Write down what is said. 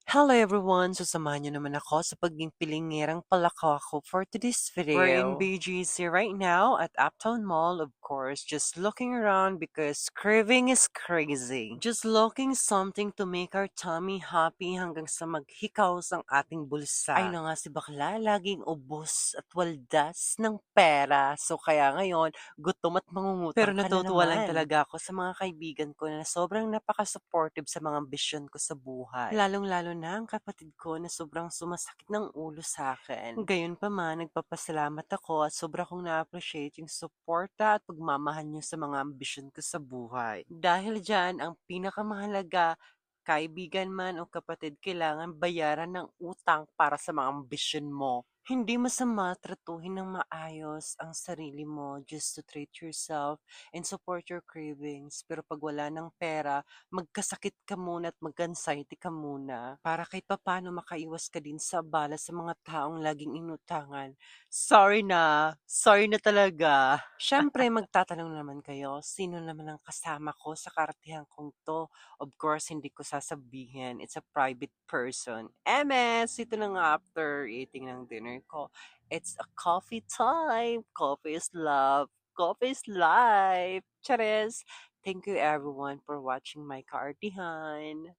Hello everyone! So samahan niyo naman ako sa pagiging pilingerang palaka ko for today's video. We're in BGC right now at Uptown Mall, of course, just looking around because craving is crazy. Just looking something to make our tummy happy hanggang sa maghikaos ang ating bulsa. Ay na nga si bakla, laging ubos at waldas ng pera. So kaya ngayon, gutom at mangungutang Pero ka na natutuwa lang naman. talaga ako sa mga kaibigan ko na sobrang napaka-supportive sa mga ambisyon ko sa buhay. Lalong-lalo na ang kapatid ko na sobrang sumasakit ng ulo sa akin. Gayunpaman, nagpapasalamat ako at sobra kong na-appreciate yung suporta at pagmamahal niyo sa mga ambisyon ko sa buhay. Dahil dyan, ang pinakamahalaga, kaibigan man o kapatid, kailangan bayaran ng utang para sa mga ambisyon mo. Hindi masama tratuhin ng maayos ang sarili mo just to treat yourself and support your cravings. Pero pag wala ng pera, magkasakit ka muna at mag-anxiety ka muna para kahit papaano makaiwas ka din sa abala sa mga taong laging inutangan. Sorry na talaga. Siyempre, magtatanong naman kayo, sino naman ang kasama ko sa karatihan kong to? Of course, hindi ko sasabihin. It's a private person. MS, ito na nga after eating ng dinner ko. It's a coffee time. Coffee is love. Coffee is life. Charis! Thank you everyone for watching my kaartihan.